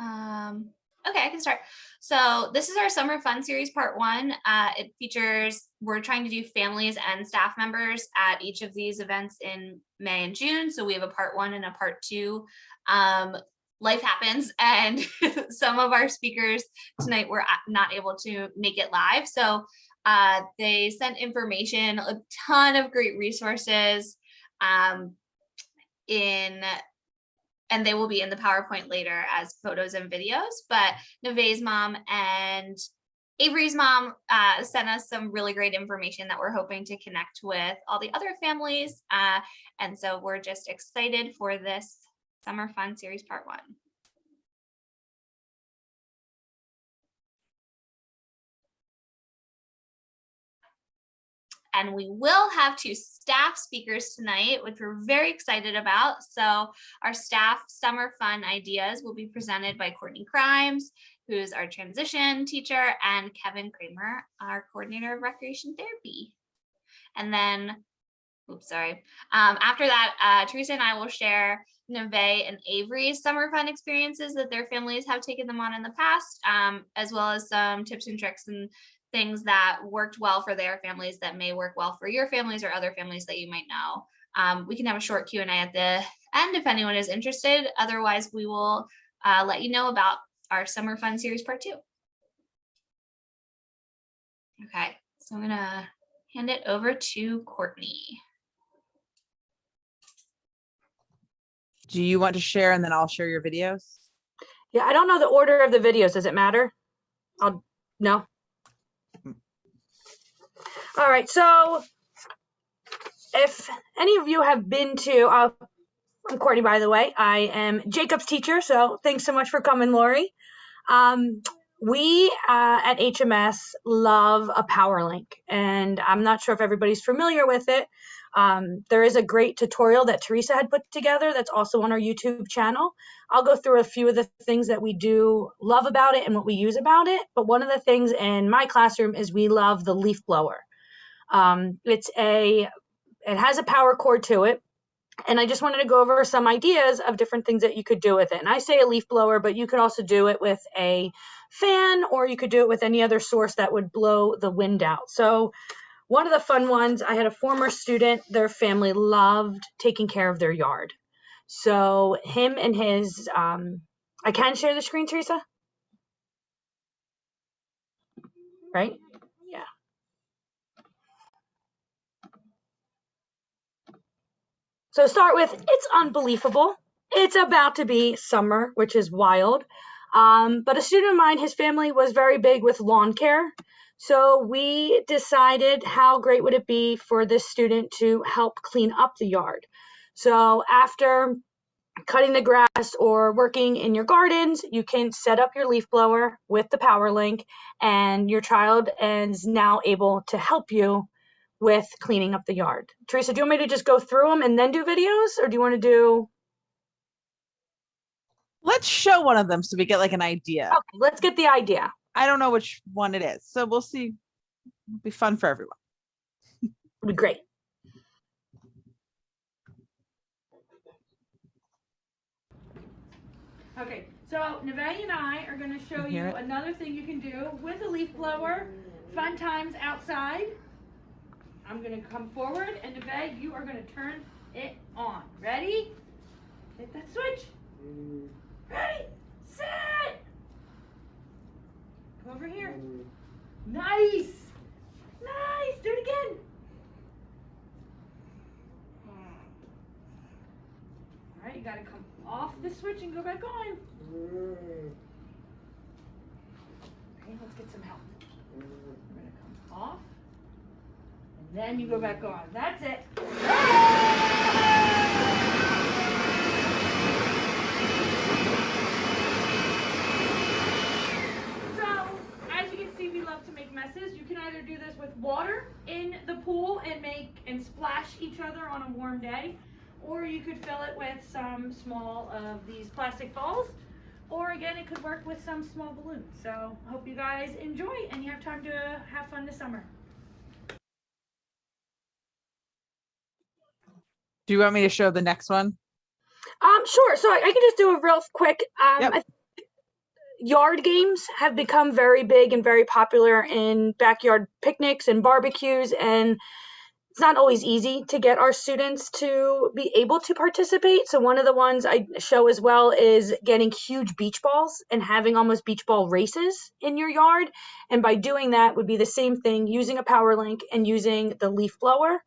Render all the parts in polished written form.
Okay, I can start. So this is our summer fun series part one. It features, we're trying to do families and staff members at each of these events in May and June. So we have a part one and a part two. Life happens, and some of our speakers tonight were not able to make it live. So they sent information, a ton of great resources and they will be in the PowerPoint later as photos and videos. But Neve's mom and Avery's mom sent us some really great information that we're hoping to connect with all the other families. And so we're just excited for this Summer Fun Series Part 1. And we will have 2 staff speakers tonight, which we're very excited about. So our staff summer fun ideas will be presented by Courtney Crimes, who's our transition teacher, and Kevin Kramer, our coordinator of recreation therapy. And then, after that, Teresa and I will share Neve and Avery's summer fun experiences that their families have taken them on in the past, as well as some tips and tricks and things that worked well for their families that may work well for your families or other families that you might know. We can have a short Q&A at the end if anyone is interested. Otherwise, we will let you know about our Summer Fun Series Part 2. Okay, so I'm gonna hand it over to Courtney. Do you want to share and then I'll share your videos? Yeah, I don't know the order of the videos. Does it matter? No. All right, so if any of you have been to, I'm Courtney, by the way. I am Jacob's teacher, so thanks so much for coming, Lori. We at HMS love a power link, and I'm not sure if everybody's familiar with it. There is a great tutorial that Teresa had put together that's also on our YouTube channel. I'll go through a few of the things that we do love about it and what we use about it, but one of the things in my classroom is we love the leaf blower. It has a power cord to it, and I just wanted to go over some ideas of different things that you could do with it. And I say a leaf blower, but you could also do it with a fan, or you could do it with any other source that would blow the wind out. So one of the fun ones, I had a former student, their family loved taking care of their yard. So him and his, I can share the screen, Teresa? Right? Yeah. So start with, it's unbelievable. It's about to be summer, which is wild. But a student of mine, his family was very big with lawn care. So we decided how great would it be for this student to help clean up the yard. So after cutting the grass or working in your gardens, you can set up your leaf blower with the power link, and your child is now able to help you with cleaning up the yard. Teresa, do you want me to just go through them and then do videos, or do you want to do? Let's show one of them so we get like an idea. Okay, let's get the idea. I don't know which one it is, so we'll see. It'll be fun for everyone. It'll be great. Okay, so Neve and I are going to show you another thing you can do with a leaf blower. Fun times outside. I'm going to come forward, and Neve, you are going to turn it on. Ready? Hit that switch. Ready, set. Come over here. Nice. Nice. Do it again. All right, you got to come off the switch and go back on. Okay, let's get some help. We're going to come off, and then you go back on. That's it. We love to make messes. You can either do this with water in the pool and splash each other on a warm day, or you could fill it with some small of these plastic balls, or again, it could work with some small balloons. So I hope you guys enjoy and you have time to have fun this summer. Do you want me to show the next one? Sure. So I can just do a real quick. Yep. Yard games have become very big and very popular in backyard picnics and barbecues, and it's not always easy to get our students to be able to participate. So one of the ones I show as well is getting huge beach balls and having almost beach ball races in your yard. And by doing that would be the same thing, using a power link and using the leaf blower.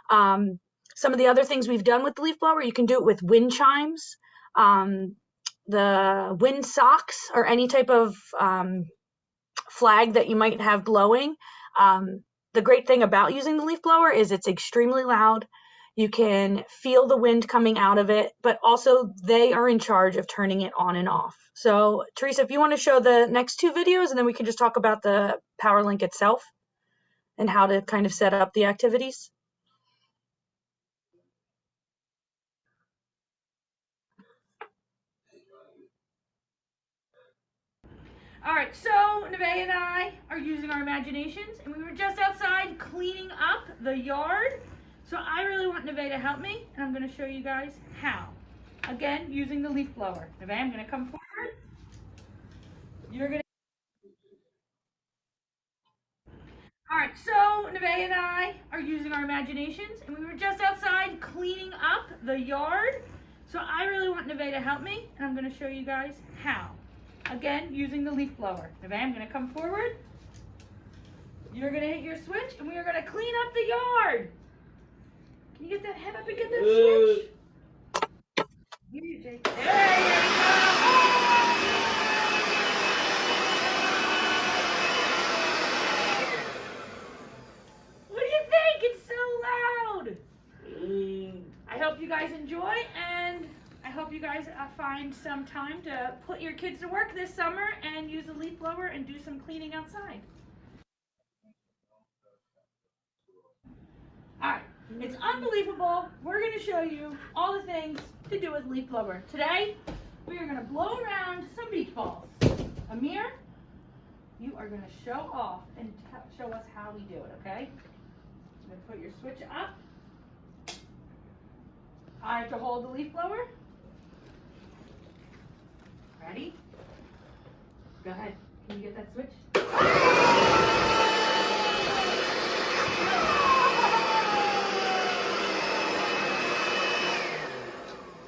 Some of the other things we've done with the leaf blower, you can do it with wind chimes, the wind socks, or any type of flag that you might have blowing. The great thing about using the leaf blower is it's extremely loud. You can feel the wind coming out of it, but also they are in charge of turning it on and off. So Teresa, if you want to show the next two videos, and then we can just talk about the power link itself and how to kind of set up the activities. All right, so Nevaeh and I are using our imaginations, and we were just outside cleaning up the yard. So I really want Nevaeh to help me, and I'm going to show you guys how. Again, using the leaf blower. Nevaeh, I'm going to come forward. You're going to... All right, so Nevaeh and I are using our imaginations, and we were just outside cleaning up the yard. So I really want Nevaeh to help me, and I'm going to show you guys how. Again, using the leaf blower. Nevaeh, I'm going to come forward. You're going to hit your switch, and we are going to clean up the yard. Can you get that head up and get that switch? Here you, Jake. There you go. What do you think? It's so loud. I hope you guys enjoy, and I hope you guys find some time to put your kids to work this summer and use a leaf blower and do some cleaning outside. All right, it's unbelievable. We're going to show you all the things to do with leaf blower. Today, we are going to blow around some beach balls. Amir, you are going to show off and show us how we do it, okay? I'm going to put your switch up. I have to hold the leaf blower. Ready? Go ahead. Can you get that switch?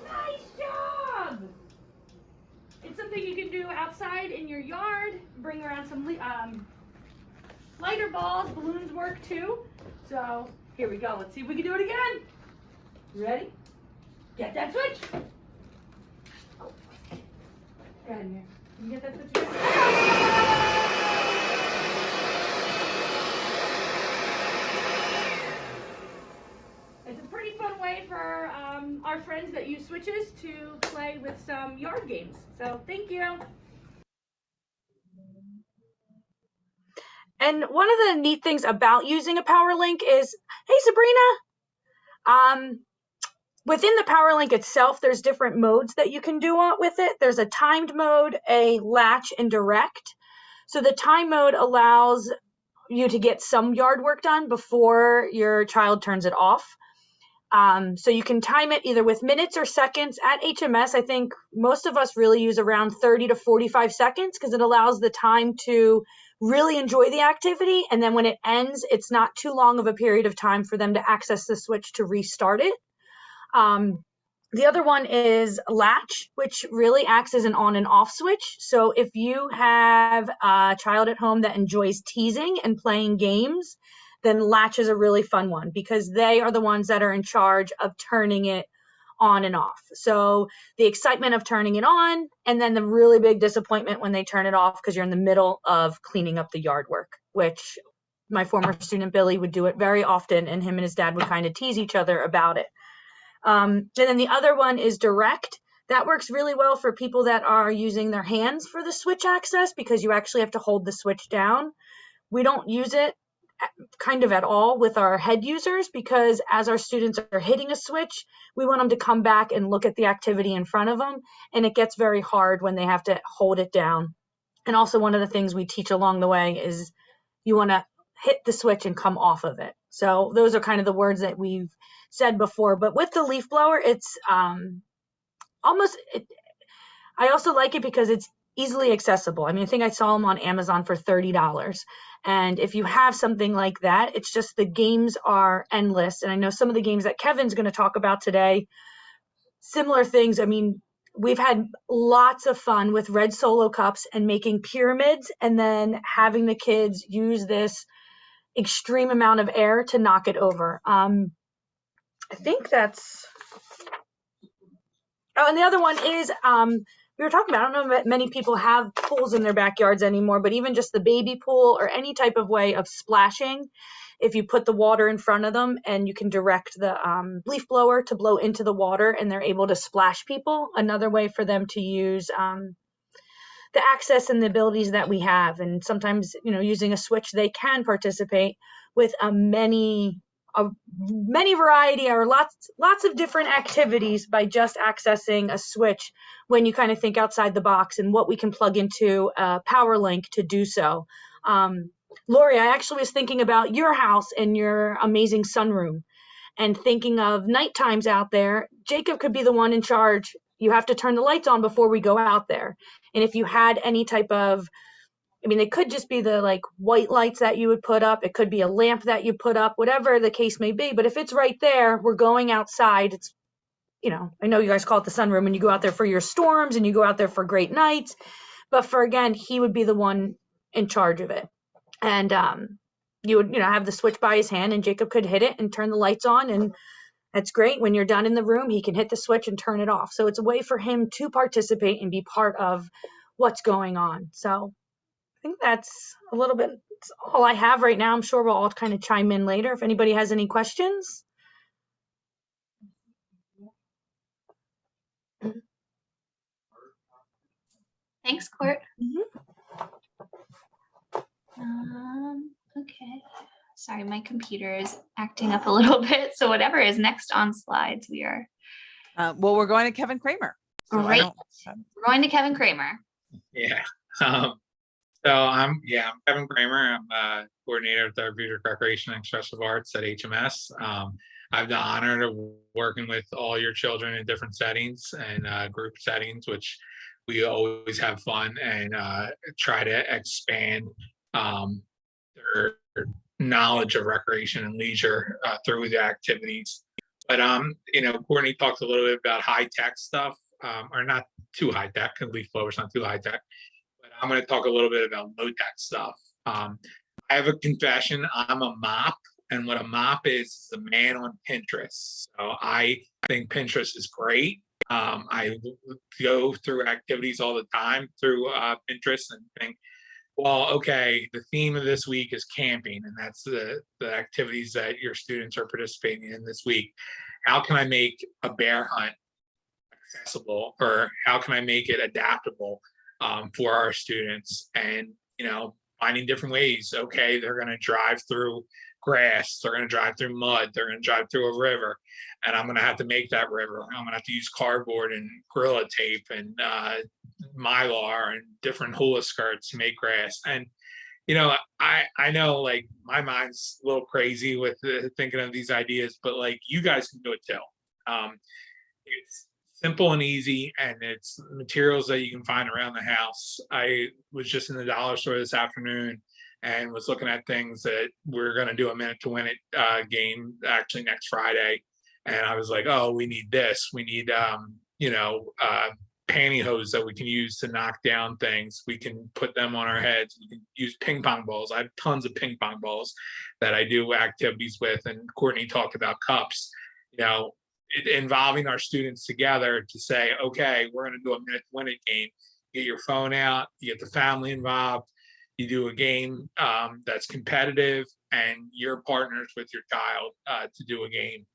Nice job! It's something you can do outside in your yard. Bring around some lighter balls. Balloons work too. So here we go. Let's see if we can do it again. You ready? Get that switch. Go ahead, Amir. Can you get that switch again? It's a pretty fun way for our friends that use switches to play with some yard games. So thank you. And one of the neat things about using a power link is, hey Sabrina, within the power link itself, there's different modes that you can do with it. There's a timed mode, a latch, and direct. So the time mode allows you to get some yard work done before your child turns it off. So you can time it either with minutes or seconds. At HMS, I think most of us really use around 30 to 45 seconds because it allows the time to really enjoy the activity. And then when it ends, it's not too long of a period of time for them to access the switch to restart it. The other one is latch, which really acts as an on and off switch. So if you have a child at home that enjoys teasing and playing games, then latch is a really fun one because they are the ones that are in charge of turning it on and off. So the excitement of turning it on, and then the really big disappointment when they turn it off because you're in the middle of cleaning up the yard work, which my former student Billy would do it very often, and him and his dad would kind of tease each other about it. And then the other one is direct. That works really well for people that are using their hands for the switch access because you actually have to hold the switch down. We don't use it kind of at all with our head users because as our students are hitting a switch, we want them to come back and look at the activity in front of them. And it gets very hard when they have to hold it down. And also one of the things we teach along the way is you want to hit the switch and come off of it. So those are kind of the words that we've said before. But with the leaf blower, it's I also like it because it's easily accessible. I mean, I think I saw them on Amazon for $30. And if you have something like that, it's just the games are endless. And I know some of the games that Kevin's going to talk about today, similar things. I mean, we've had lots of fun with red solo cups and making pyramids and then having the kids use this extreme amount of air to knock it over. I think that's. Oh, and the other one is we were talking about, I don't know if many people have pools in their backyards anymore, but even just the baby pool or any type of way of splashing, if you put the water in front of them and you can direct the leaf blower to blow into the water and they're able to splash people, another way for them to use the access and the abilities that we have. And sometimes, using a switch, they can participate with a many variety or lots of different activities by just accessing a switch when you kind of think outside the box and what we can plug into a power link to do so. Lori, I actually was thinking about your house and your amazing sunroom and thinking of night times out there. Jacob could be the one in charge. You have to turn the lights on before we go out there. And if you had any type of, they could just be the like white lights that you would put up. It could be a lamp that you put up, whatever the case may be. But if it's right there, we're going outside. It's, I know you guys call it the sunroom and you go out there for your storms and you go out there for great nights. But again, he would be the one in charge of it. And you would, have the switch by his hand and Jacob could hit it and turn the lights on. And that's great. When you're done in the room, he can hit the switch and turn it off. So it's a way for him to participate and be part of what's going on. So I think that's a little bit, that's all I have right now. I'm sure we'll all kind of chime in later if anybody has any questions. Thanks, Court. Okay. Sorry, my computer is acting up a little bit. So whatever is next on slides, we are. Well, we're going to Kevin Kramer. So Great. We're going to Kevin Kramer. Yeah. So I'm Kevin Kramer. I'm coordinator of therapeutic recreation and expressive arts at HMS. I have the honor of working with all your children in different settings and group settings, which we always have fun and try to expand their knowledge of recreation and leisure through the activities. But Courtney talked a little bit about high-tech stuff, or not too high-tech, because leaf blower's not too high-tech. But I'm going to talk a little bit about low-tech stuff. I have a confession. I'm a mop, and what a mop is a man on Pinterest. So I think Pinterest is great. I go through activities all the time through Pinterest and think, well, okay, the theme of this week is camping, and that's the activities that your students are participating in this week. How can I make a bear hunt accessible, or how can I make it adaptable for our students? And, finding different ways. Okay, they're going to drive through grass, they're going to drive through mud, they're going to drive through a river, and I'm going to have to make that river. I'm going to have to use cardboard and Gorilla Tape and Mylar and different hula skirts to make grass. And I know, like, my mind's a little crazy with thinking of these ideas, but like, you guys can do it too. It's simple and easy, and it's materials that you can find around the house. I was just in the dollar store this afternoon and was looking at things that we're going to do a Minute to Win It game actually next Friday. And I was like, oh, we need this. We need, pantyhose that we can use to knock down things. We can put them on our heads. We can use ping pong balls. I have tons of ping pong balls that I do activities with. And Courtney talked about cups, involving our students together to say, okay, we're going to do a Minute to Win It game. Get your phone out, you get the family involved, you do a game that's competitive, and you're partners with your child to do a game.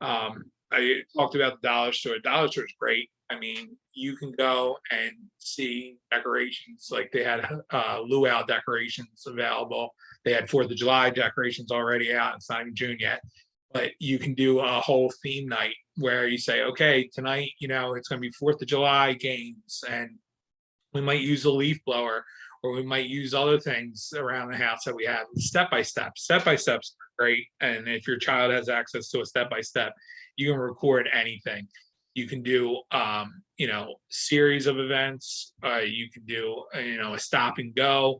I talked about the dollar store. Dollar store is great. I mean, you can go and see decorations. Like, they had luau decorations available. They had 4th of July decorations already out. It's not even June yet. But you can do a whole theme night where you say, okay, tonight, it's going to be 4th of July games, and we might use a leaf blower, or we might use other things around the house that we have. Step-by-steps are great. And if your child has access to a step-by-step, you can record anything. You can do, series of events. You can do, a stop and go.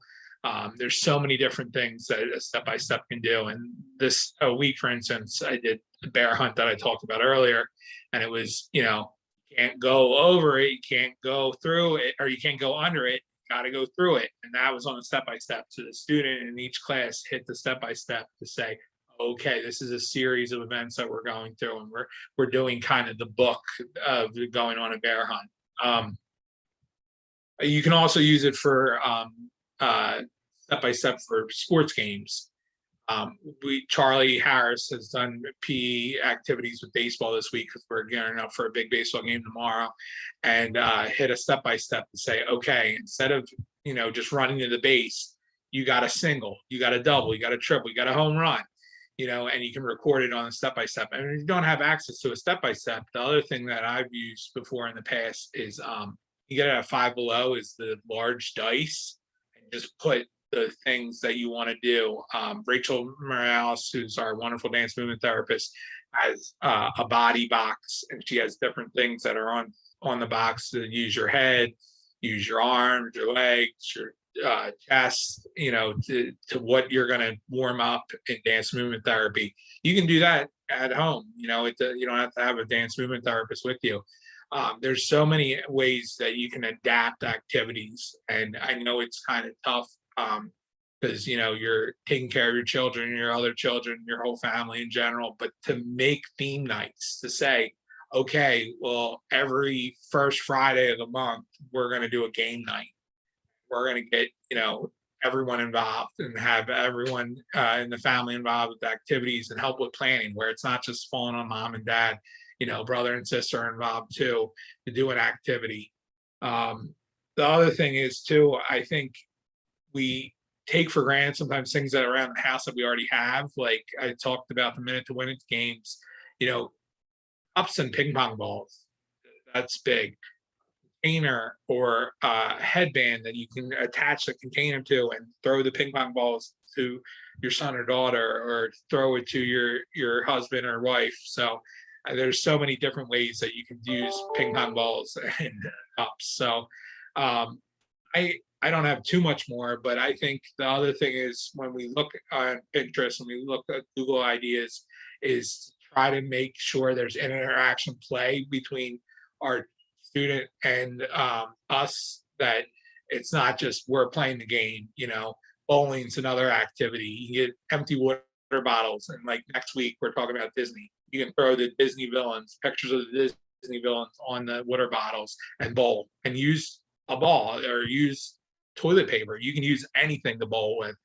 There's so many different things that a step-by-step can do. And this week, for instance, I did the bear hunt that I talked about earlier, and it was, can't go over it, you can't go through it, or you can't go under it, got to go through it. And that was on a step-by-step. So the student in each class hit the step-by-step to say, okay, this is a series of events that we're going through, and we're doing kind of the book of going on a bear hunt. You can also use it for step-by-step for sports games. Charlie Harris has done PE activities with baseball this week because we're gearing up for a big baseball game tomorrow, and hit a step-by-step to say, okay, instead of just running to the base, you got a single, you got a double, you got a triple, you got a home run, and you can record it on a step-by-step. And if you don't have access to a step-by-step, the other thing that I've used before in the past is you get it at Five Below is the large dice, and just put the things that you want to do. Rachel Morales, who's our wonderful dance movement therapist, has a body box, and she has different things that are on the box to use your head, use your arms, your legs, your chest, to what you're going to warm up in dance movement therapy. You can do that at home. You don't have to have a dance movement therapist with you. There's so many ways that you can adapt activities, and I know it's kind of tough because you're taking care of your children, your other children, your whole family in general. But to make theme nights, to say, okay, well, every first Friday of the month, we're going to do a game night. We're going to get everyone involved and have everyone in the family involved with activities and help with planning, where it's not just falling on mom and dad. Brother and sister are involved too to do an activity. The other thing is too, I think we take for granted sometimes things that are around the house that we already have. Like I talked about the Minute to Win It games, cups and ping pong balls. That's big. Container or a headband that you can attach the container to and throw the ping pong balls to your son or daughter, or throw it to your husband or wife. So there's so many different ways that you can use ping pong balls and cups. So I don't have too much more, but I think the other thing is when we look on Pinterest and we look at Google ideas, is try to make sure there's an interaction play between our student and us, that it's not just we're playing the game. Bowling's another activity. You get empty water bottles, and like next week we're talking about Disney. You can throw the Disney villains, pictures of the Disney villains on the water bottles and bowl, and use a ball or use toilet paper. You can use anything to bowl with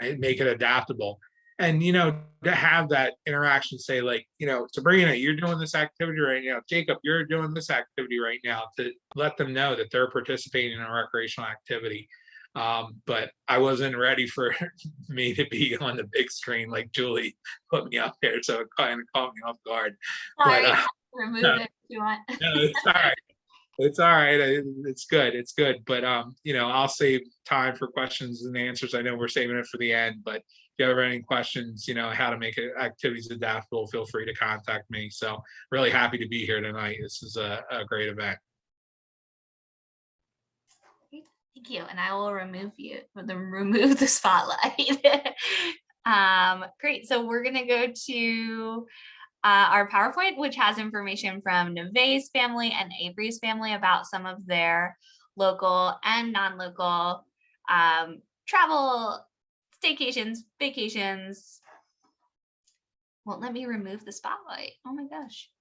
and make it adaptable. And, to have that interaction, say like, Sabrina, you're doing this activity right now. Jacob, you're doing this activity right now, to let them know that they're participating in a recreational activity. But I wasn't ready for me to be on the big screen like Julie put me up there. So it kind of caught me off guard. Sorry, But, remove it if you want. no, it's all right. It's all right. It's good. It's good. But, I'll save time for questions and answers. I know we're saving it for the end, but if you ever have any questions, how to make activities adaptable, feel free to contact me. So really happy to be here tonight. This is a great event. Thank you. And I will remove the spotlight. Great. So we're going to go to our PowerPoint, which has information from Neve's family and Avery's family about some of their local and non-local travel, staycations, vacations. Won't let me remove the spotlight. Oh my gosh.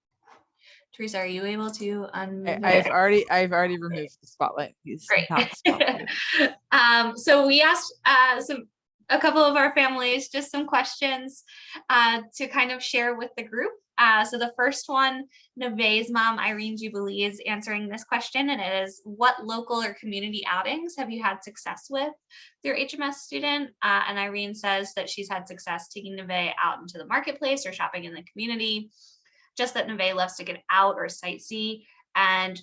Teresa, are you able to unmove it? I've already removed the spotlight. He's Great. not spotlighted. So we asked a couple of our families just some questions to kind of share with the group. So the first one, Neve's mom, Irene Jubilee, is answering this question, and it is, what local or community outings have you had success with your HMS student? And Irene says that she's had success taking Neve out into the marketplace or shopping in the community, just that Neve loves to get out or sightsee. And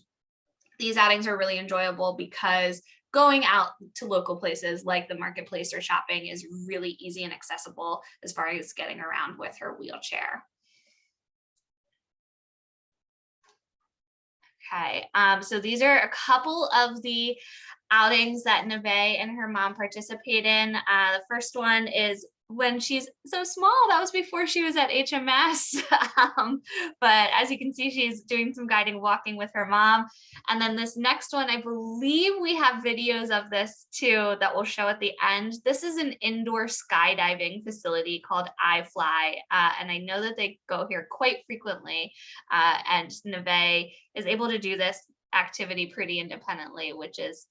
these outings are really enjoyable because going out to local places like the marketplace or shopping is really easy and accessible as far as getting around with her wheelchair. Okay, so these are a couple of the outings that Neve and her mom participate in. The first one is when she's so small. That was before she was at HMS. But as you can see, she's doing some guiding walking with her mom. And then this next one, I believe we have videos of this too that we'll show at the end. This is an indoor skydiving facility called iFly. And I know that they go here quite frequently. And Neve is able to do this activity pretty independently, which is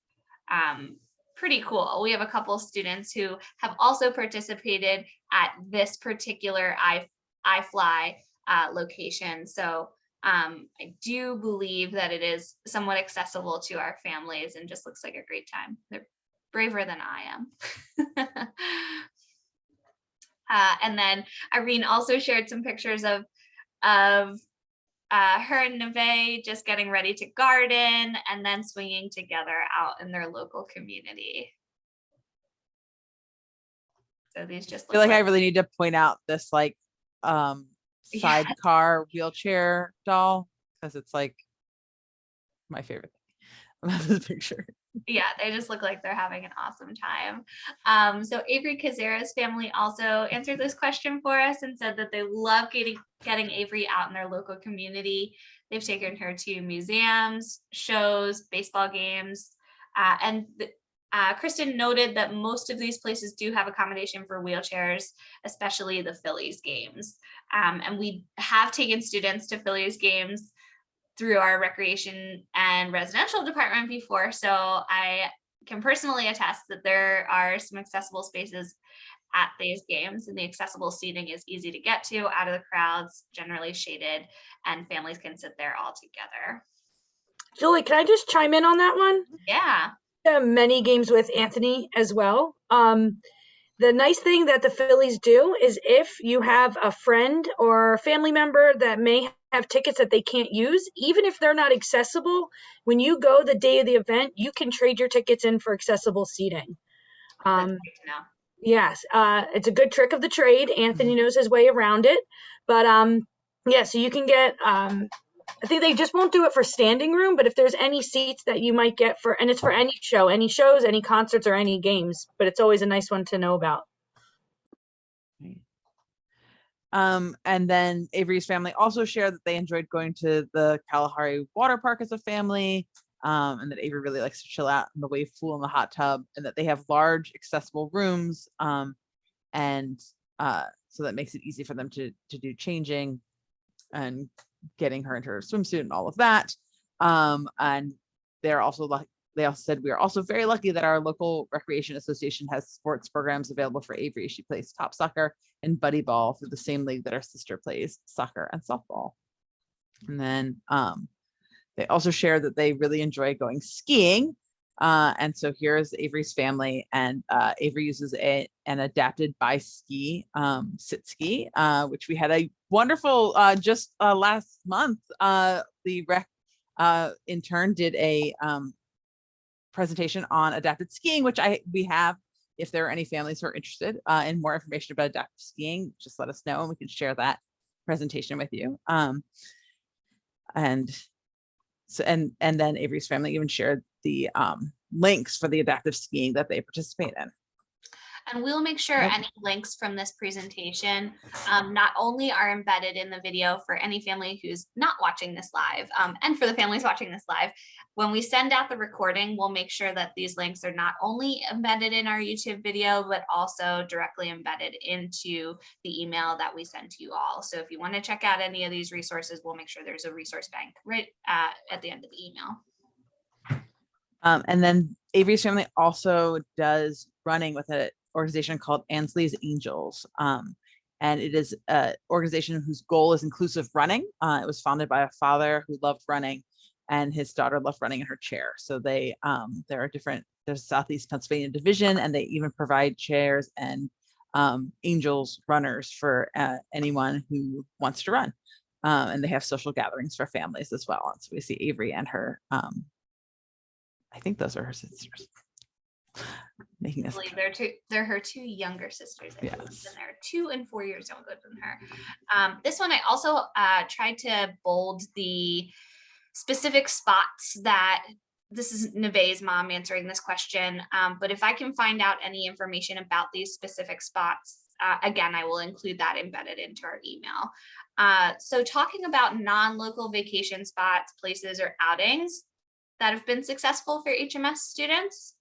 pretty cool. We have a couple students who have also participated at this particular iFly location. So I do believe that it is somewhat accessible to our families and just looks like a great time. They're braver than I am. And then Irene also shared some pictures of her and Neve just getting ready to garden and then swinging together out in their local community. So these just I feel like I really need to point out this like sidecar wheelchair doll, because it's like my favorite thing about this picture. Yeah, they just look like they're having an awesome time. So Avery Kazera's family also answered this question for us and said that they love getting Avery out in their local community. They've taken her to museums, shows, baseball games, and Kristen noted that most of these places do have accommodation for wheelchairs, especially the Phillies games. And we have taken students to Phillies games through our recreation and residential department before. So I can personally attest that there are some accessible spaces at these games, and the accessible seating is easy to get to, out of the crowds, generally shaded, and families can sit there all together. Julie, can I just chime in on that one? Yeah. Many games with Anthony as well. The nice thing that the Phillies do is if you have a friend or family member that may have tickets that they can't use, even if they're not accessible, when you go the day of the event, you can trade your tickets in for accessible seating. That's great to know. Yes, it's a good trick of the trade. Anthony knows his way around it. But yeah, so you can get, I think they just won't do it for standing room, but if there's any seats that you might get for, and it's for any show, any shows, any concerts, or any games, but it's always a nice one to know about. And then Avery's family also shared that they enjoyed going to the Kalahari water park as a family, and that Avery really likes to chill out in the wave pool in the hot tub, and that they have large accessible rooms, and so that makes it easy for them to do changing and getting her into her swimsuit and all of that. And they're also like, they also said, we are also very lucky that our local recreation association has sports programs available for Avery. She plays top soccer and buddy ball through the same league that our sister plays, soccer and softball. And then they also share that they really enjoy going skiing. And so here's Avery's family, and Avery uses an adapted by ski sit ski, which we had a wonderful just last month. The rec intern did a presentation on adapted skiing, which we have. If there are any families who are interested in more information about adaptive skiing, just let us know and we can share that presentation with you. And then Avery's family even shared the links for the adaptive skiing that they participate in. And we'll make sure any links from this presentation not only are embedded in the video for any family who's not watching this live, and for the families watching this live, when we send out the recording, we'll make sure that these links are not only embedded in our YouTube video, but also directly embedded into the email that we send to you all. So if you want to check out any of these resources, we'll make sure there's a resource bank right at the end of the email. And then Avery's family also does running with an organization called Ainsley's Angels. And it is an organization whose goal is inclusive running. It was founded by a father who loved running, and his daughter loved running in her chair. So they, there's Southeast Pennsylvania division, and they even provide chairs and Angels runners for anyone who wants to run. And they have social gatherings for families as well. And so we see Avery and her, I think those are her sisters. Making us. They're her two younger sisters. Yes. And they're 2 and 4 years younger than her. This one I also tried to bold the specific spots that, this is Neve's mom answering this question, but if I can find out any information about these specific spots, again, I will include that embedded into our email. So talking about non-local vacation spots, places, or outings that have been successful for HMS students.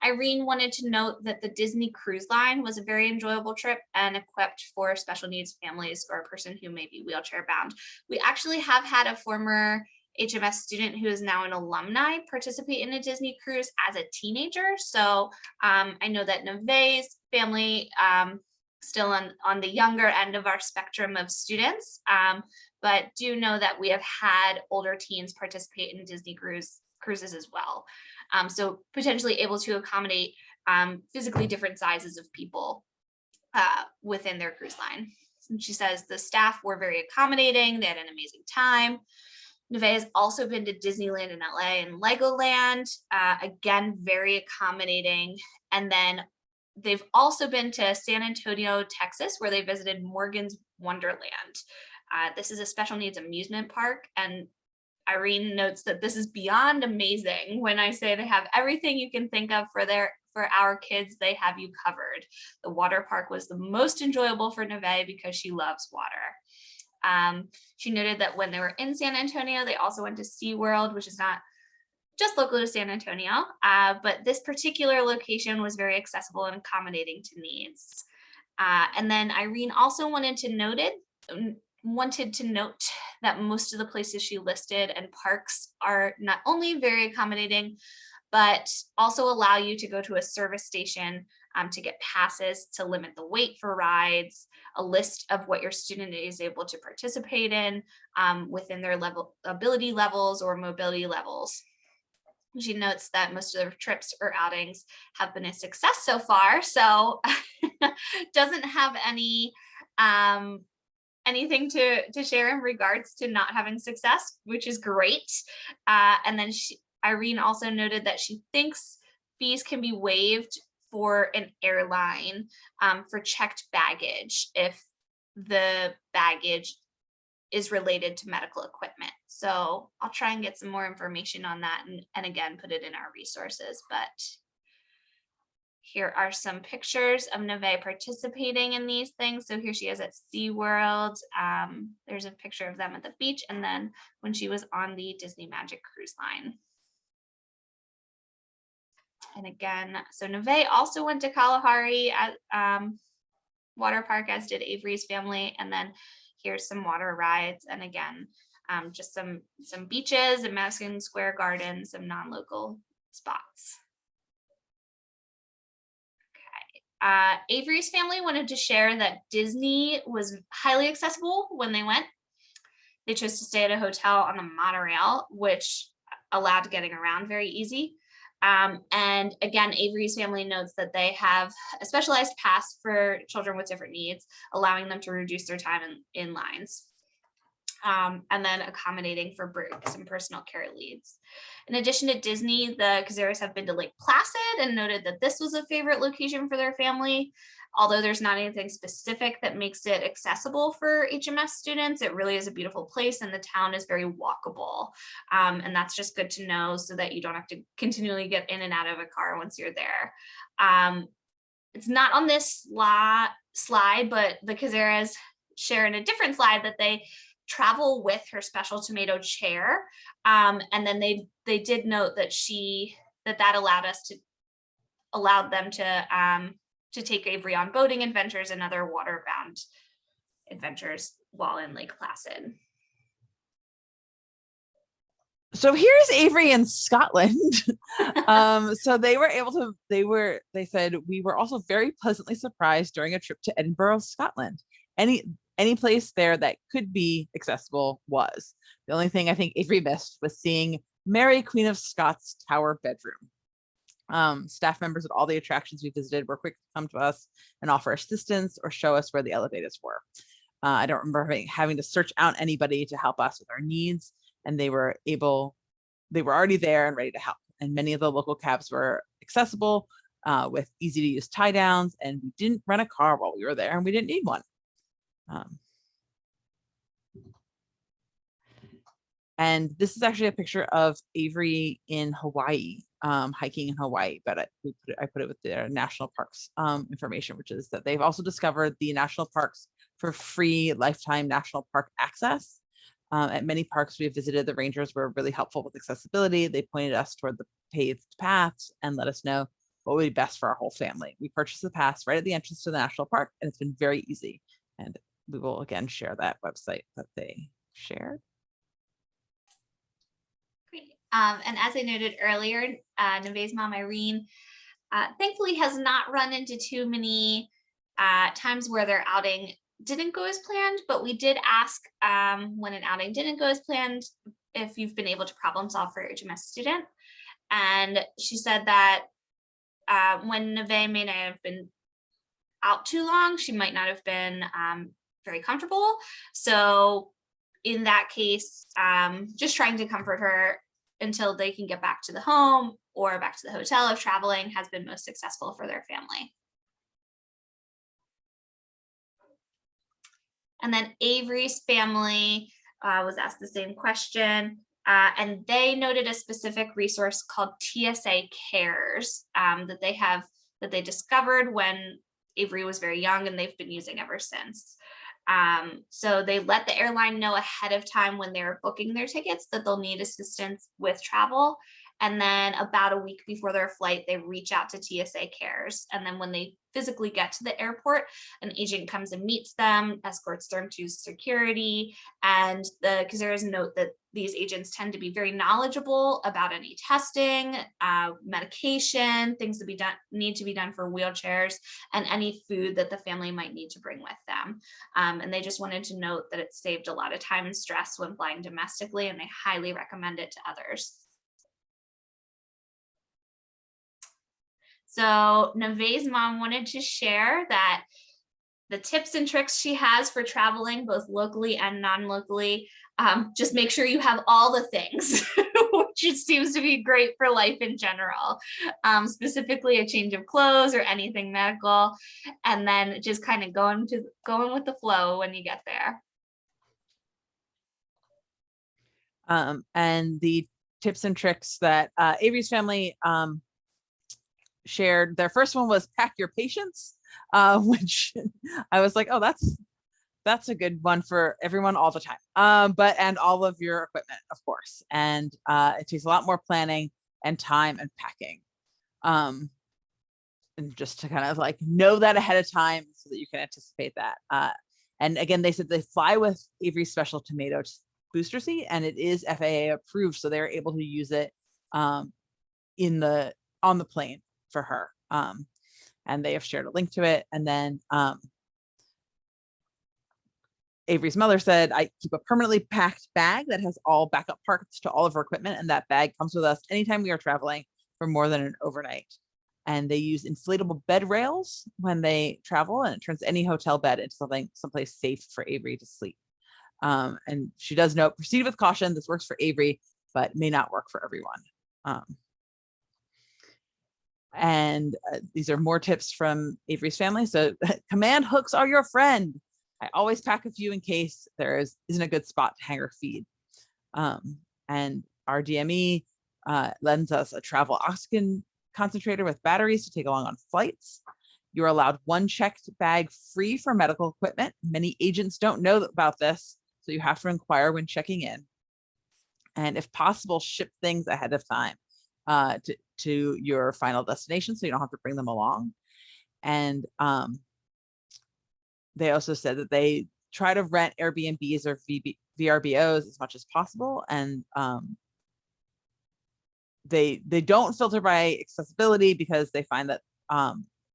Irene wanted to note that the Disney Cruise Line was a very enjoyable trip and equipped for special needs families or a person who may be wheelchair bound. We actually have had a former HMS student who is now an alumni participate in a Disney cruise as a teenager. So I know that Neve's family, still on the younger end of our spectrum of students, but do know that we have had older teens participate in Disney cruises as well. So potentially able to accommodate physically different sizes of people within their cruise line. And she says the staff were very accommodating. They had an amazing time. Neve has also been to Disneyland in LA and Legoland, again, very accommodating. And then they've also been to San Antonio, Texas, where they visited Morgan's Wonderland. This is a special needs amusement park, and Irene notes that this is beyond amazing. When I say they have everything you can think of for our kids, they have you covered. The water park was the most enjoyable for Neve because she loves water. She noted that when they were in San Antonio, they also went to SeaWorld, which is not just local to San Antonio, but this particular location was very accessible and accommodating to needs. And then Irene also wanted to note that most of the places she listed and parks are not only very accommodating, but also allow you to go to a service station to get passes to limit the wait for rides, a list of what your student is able to participate in within their ability levels or mobility levels. She notes that most of their trips or outings have been a success so far, so doesn't have any anything to share in regards to not having success, which is great. And then Irene also noted that she thinks fees can be waived for an airline for checked baggage if the baggage is related to medical equipment. So I'll try and get some more information on that and again, put it in our resources. But here are some pictures of Neve participating in these things. So here she is at SeaWorld. There's a picture of them at the beach, and then when she was on the Disney Magic Cruise Line. And again, so Neve also went to Kalahari at water park, as did Avery's family. And then here's some water rides. And again, just some beaches and Madison Square Garden, some non-local spots. Okay. Avery's family wanted to share that Disney was highly accessible when they went. They chose to stay at a hotel on the monorail, which allowed getting around very easy. And again, Avery's family notes that they have a specialized pass for children with different needs, allowing them to reduce their time in lines. And then accommodating for breaks and personal care leads. In addition to Disney, the Cazares have been to Lake Placid and noted that this was a favorite location for their family. Although there's not anything specific that makes it accessible for HMS students, it really is a beautiful place and the town is very walkable. And that's just good to know so that you don't have to continually get in and out of a car once you're there. It's not on this slide, but the Cazares share in a different slide that they travel with her special tomato chair. And then they did note that that allowed them to take Avery on boating adventures and other waterbound adventures while in Lake Placid. So here's Avery in Scotland. So they said, we were also very pleasantly surprised during a trip to Edinburgh, Scotland. Any place there that could be accessible was. The only thing I think Avery missed was seeing Mary, Queen of Scots Tower bedroom. Staff members at all the attractions we visited were quick to come to us and offer assistance or show us where the elevators were. I don't remember having to search out anybody to help us with our needs, and they were already there and ready to help. And many of the local cabs were accessible with easy to use tie downs, and we didn't rent a car while we were there, and we didn't need one. And this is actually a picture of Avery in Hawaii, hiking in Hawaii, but I put it with their national parks information, which is that they've also discovered the national parks for free lifetime national park access. At many parks we have visited, the rangers were really helpful with accessibility. They pointed us toward the paved paths and let us know what would be best for our whole family. We purchased the pass right at the entrance to the national park, and it's been very easy. And we will again share that website that they shared. Great. And as I noted earlier, Neve's mom, Irene, thankfully has not run into too many times where their outing didn't go as planned, but we did ask when an outing didn't go as planned if you've been able to problem solve for your HMS student. And she said that when Neve may not have been out too long, she might not have been very comfortable. So in that case, just trying to comfort her until they can get back to the home or back to the hotel if traveling has been most successful for their family. And then Avery's family was asked the same question, and they noted a specific resource called TSA Cares that they discovered when Avery was very young, and they've been using ever since. So they let the airline know ahead of time when they're booking their tickets that they'll need assistance with travel. And then about a week before their flight, they reach out to TSA Cares. And then when they physically get to the airport, an agent comes and meets them, escorts them to security. And because there is a note that these agents tend to be very knowledgeable about any testing, medication, things that need to be done for wheelchairs, and any food that the family might need to bring with them. And they just wanted to note that it saved a lot of time and stress when flying domestically, and they highly recommend it to others. So Neve's mom wanted to share that the tips and tricks she has for traveling both locally and non-locally, just make sure you have all the things, which seems to be great for life in general, specifically a change of clothes or anything medical, and then just kind of going with the flow when you get there. And the tips and tricks that Avery's family shared, their first one was pack your patience, which I was like, oh, that's a good one for everyone all the time, and all of your equipment, of course. And it takes a lot more planning and time and packing, and just to kind of like know that ahead of time so that you can anticipate that. And again, they said they fly with Avery's special tomato booster seat, and it is FAA approved, so they're able to use it on the plane for her, and they have shared a link to it. And then Avery's mother said, I keep a permanently packed bag that has all backup parts to all of her equipment, and that bag comes with us anytime we are traveling for more than an overnight. And they use inflatable bed rails when they travel, and it turns any hotel bed into someplace safe for Avery to sleep. And she does note, proceed with caution. This works for Avery, but may not work for everyone. And these are more tips from Avery's family. So command hooks are your friend. I always pack a few in case there isn't a good spot to hang her feed. And our DME lends us a travel oxygen concentrator with batteries to take along on flights. You're allowed one checked bag free for medical equipment. Many agents don't know about this, so you have to inquire when checking in. And if possible, ship things ahead of time to your final destination, so you don't have to bring them along. And they also said that they try to rent Airbnbs or VRBOs as much as possible, and they don't filter by accessibility because they find that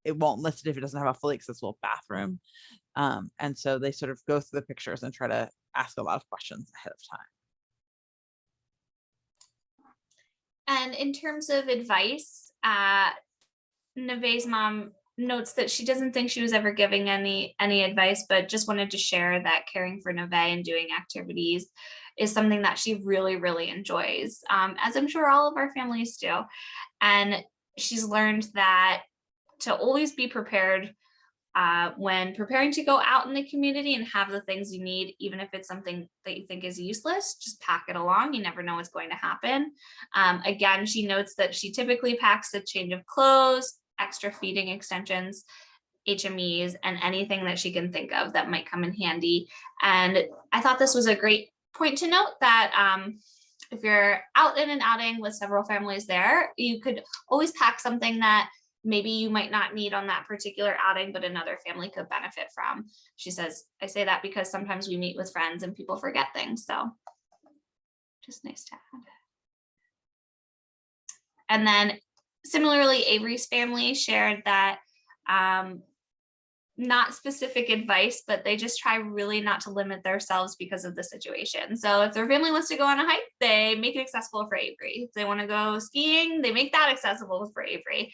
it won't list it if it doesn't have a fully accessible bathroom. And so they sort of go through the pictures and try to ask a lot of questions ahead of time. And in terms of advice, Neve's mom notes that she doesn't think she was ever giving any advice, but just wanted to share that caring for Neve and doing activities is something that she really, really enjoys, as I'm sure all of our families do. And she's learned that to always be prepared when preparing to go out in the community and have the things you need, even if it's something that you think is useless, just pack it along. You never know what's going to happen. Again, she notes that she typically packs a change of clothes, extra feeding extensions, HMEs, and anything that she can think of that might come in handy. And I thought this was a great point to note that if you're out in an outing with several families there, you could always pack something that maybe you might not need on that particular outing, but another family could benefit from. She says, I say that because sometimes we meet with friends and people forget things. So just nice to add. And then similarly, Avery's family shared that not specific advice, but they just try really not to limit themselves because of the situation. So if their family wants to go on a hike, they make it accessible for Avery. If they want to go skiing, they make that accessible for Avery.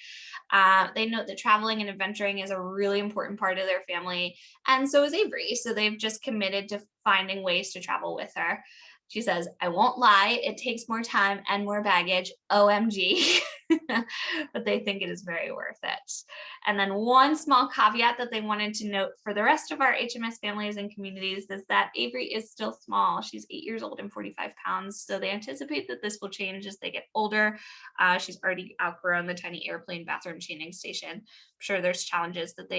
They note that traveling and adventuring is a really important part of their family, and so is Avery. So they've just committed to finding ways to travel with her. She says, I won't lie, it takes more time and more baggage, OMG, but they think it is very worth it. And then one small caveat that they wanted to note for the rest of our HMS families and communities is that Avery is still small. She's 8 years old and 45 pounds. So they anticipate that this will change as they get older. She's already outgrown the tiny airplane bathroom changing station. I'm sure there's challenges that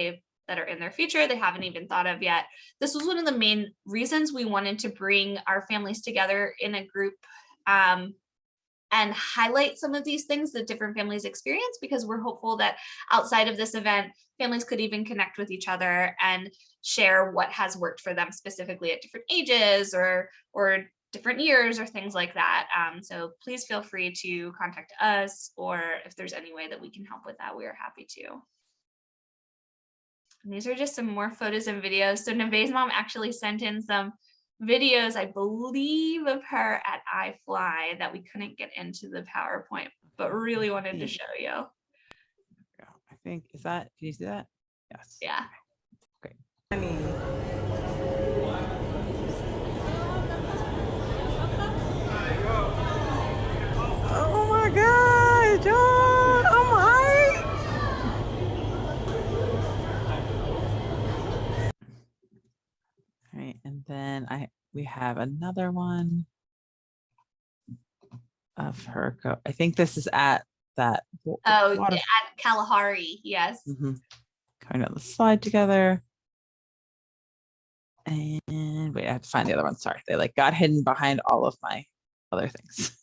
are in their future they haven't even thought of yet. This was one of the main reasons we wanted to bring our families together in a group and highlight some of these things that different families experience, because we're hopeful that outside of this event, families could even connect with each other and share what has worked for them specifically at different ages or different years or things like that. So please feel free to contact us, or if there's any way that we can help with that, we are happy to. And these are just some more photos and videos. So Neve's mom actually sent in some videos, I believe, of her at iFly that we couldn't get into the PowerPoint, but really wanted to show you. I think, is that, can you see that? Yes. Yeah. Great. Oh my God, John, I'm hyped. All right, and then we have another one of her. I think this is at that. At Kalahari, yes. Coming down the slide together. And wait, I have to find the other one. Sorry, they like got hidden behind all of my other things.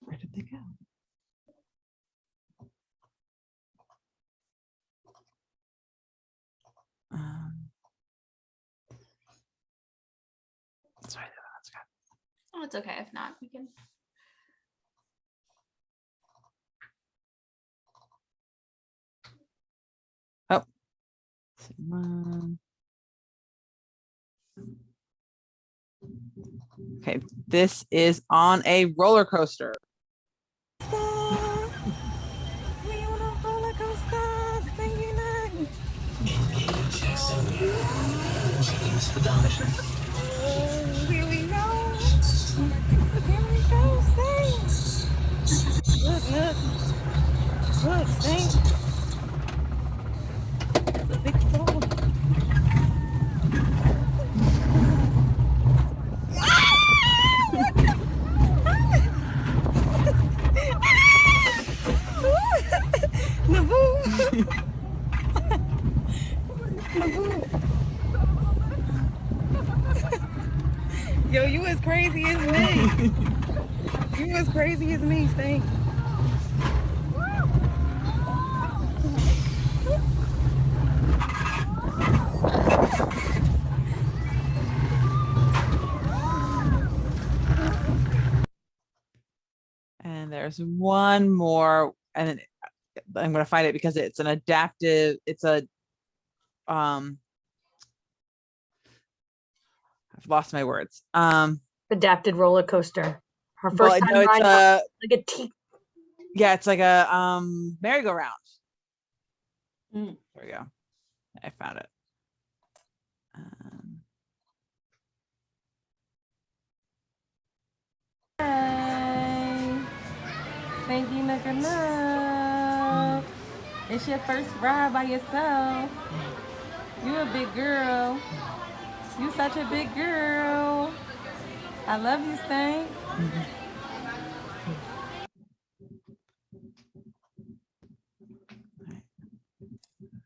Where did they go? Sorry, that's good. Oh, it's okay if not. We can. Oh. Okay, this is on a roller coaster. We on a roller coaster, singing it. Here we go. Here we go, sing. Look, sing. It's a big fall. Yo, you as crazy as me. You as crazy as me, Stink. And there's one more, and I'm going to find it because it's an adaptive, it's a, I've lost my words. Adapted roller coaster. Her first time riding like a yeah, it's like a merry-go-round. There we go. I found it. Hi. Thank you, looking up. It's your first ride by yourself. You a big girl. You such a big girl. I love you, Stank.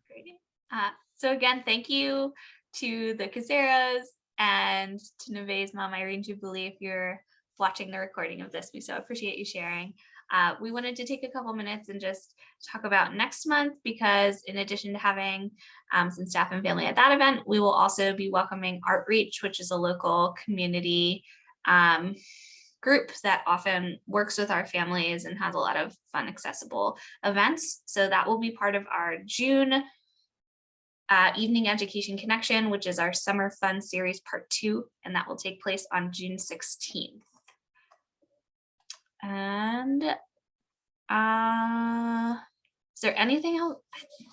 Great. So again, thank you to the Caceras and to Neve's mom, Irene Jubilee, if you're watching the recording of this. We so appreciate you sharing. We wanted to take a couple minutes and just talk about next month, because in addition to having some staff and family at that event, we will also be welcoming Artreach, which is a local community group that often works with our families and has a lot of fun, accessible events. So that will be part of our June Evening Education Connection, which is our Summer Fun Series Part 2, and that will take place on June 16th. And is there anything else?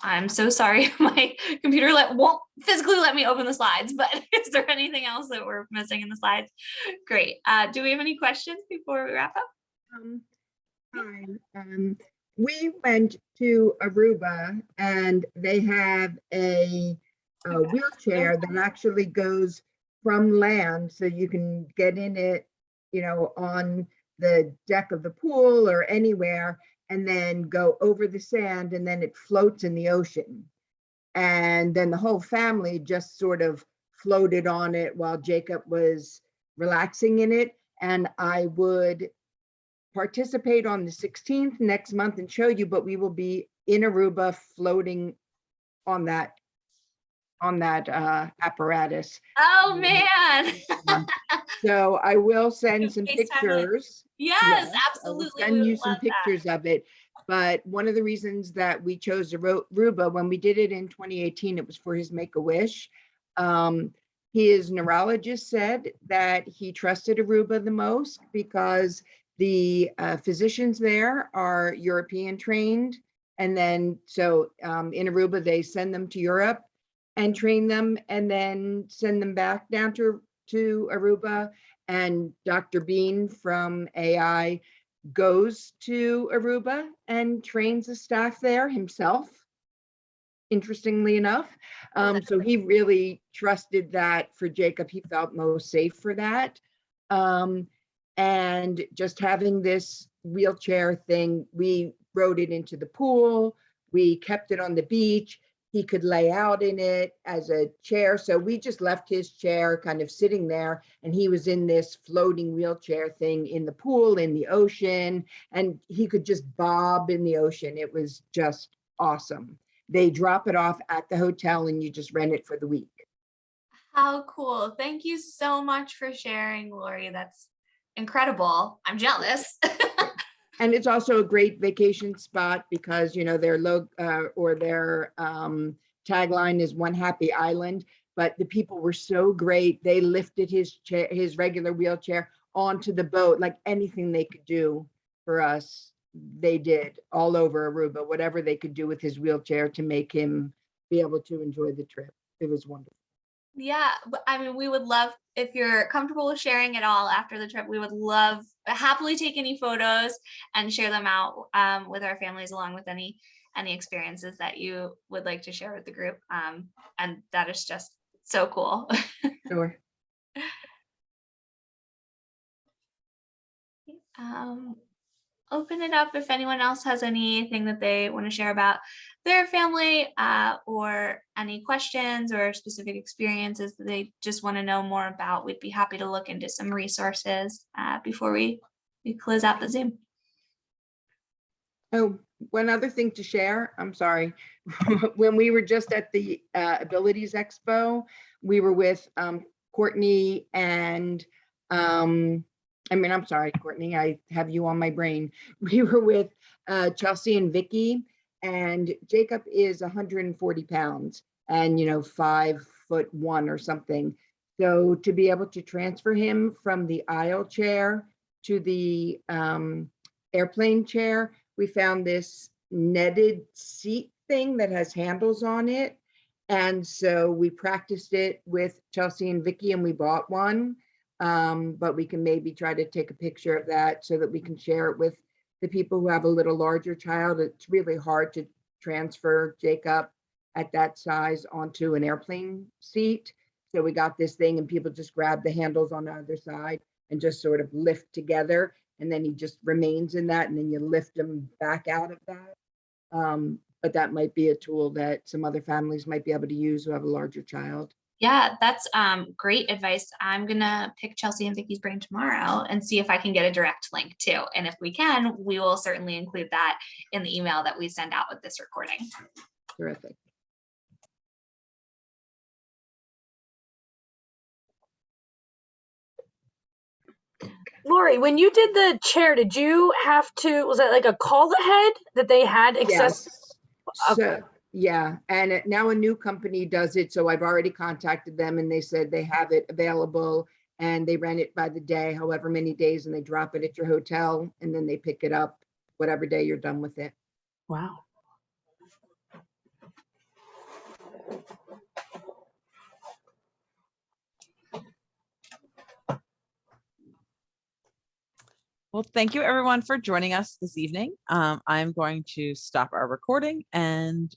I'm so sorry, my computer won't physically let me open the slides, but is there anything else that we're missing in the slides? Great. Do we have any questions before we wrap up? Hi. We went to Aruba, and they have a wheelchair that actually goes from land, so you can get in it, on the deck of the pool or anywhere, and then go over the sand, and then it floats in the ocean. And then the whole family just sort of floated on it while Jacob was relaxing in it. And I would participate on the 16th next month and show you, but we will be in Aruba floating on that apparatus. Oh man. So I will send some FaceTime pictures. Yes, I absolutely. will send you some pictures of it. But one of the reasons that we chose Aruba, when we did it in 2018, it was for his Make-A-Wish. His neurologist said that he trusted Aruba the most because the physicians there are European trained. And then so in Aruba, they send them to Europe and train them and then send them back down to Aruba. And Dr. Bean from AI goes to Aruba and trains the staff there himself, interestingly enough. So he really trusted that for Jacob. He felt most safe for that. And just having this wheelchair thing, we rode it into the pool. We kept it on the beach. He could lay out in it as a chair. So we just left his chair kind of sitting there, and he was in this floating wheelchair thing in the pool, in the ocean, and he could just bob in the ocean. It was just awesome. They drop it off at the hotel and you just rent it for the week. How cool. Thank you so much for sharing, Lori. That's incredible. I'm jealous. And it's also a great vacation spot because, their tagline is One Happy Island, but the people were so great. They lifted his chair, his regular wheelchair onto the boat, like anything they could do for us. They did all over Aruba, whatever they could do with his wheelchair to make him be able to enjoy the trip. It was wonderful. Yeah, I mean, we would love, if you're comfortable with sharing it all after the trip, we would love happily take any photos and share them out with our families, along with any experiences that you would like to share with the group. And that is just so cool. Sure. Open it up if anyone else has anything that they want to share about their family or any questions or specific experiences that they just want to know more about. We'd be happy to look into some resources before we close out the Zoom. Oh, one other thing to share, I'm sorry. When we were just at the Abilities Expo, we were with Courtney and I'm sorry, Courtney, I have you on my brain. We were with Chelsea and Vicky, and Jacob is 140 pounds and, 5'1" or something. So to be able to transfer him from the aisle chair to the airplane chair, we found this netted seat thing that has handles on it. And so we practiced it with Chelsea and Vicky, and we bought one. But we can maybe try to take a picture of that so that we can share it with the people who have a little larger child. It's really hard to transfer Jacob at that size onto an airplane seat. So we got this thing and people just grab the handles on the other side and just sort of lift together. And then he just remains in that, and then you lift him back out of that. But that might be a tool that some other families might be able to use who have a larger child. Yeah, that's great advice. I'm gonna pick Chelsea and Vicky's brain tomorrow and see if I can get a direct link too. And if we can, we will certainly include that in the email that we send out with this recording. Terrific. Lori, when you did the chair, did you have to, was that like a call ahead that they had access? Yes. So, yeah, and now a new company does it. So I've already contacted them and they said they have it available and they rent it by the day, however many days, and they drop it at your hotel and then they pick it up whatever day you're done with it. Wow. Well, thank you everyone for joining us this evening. I'm going to stop our recording and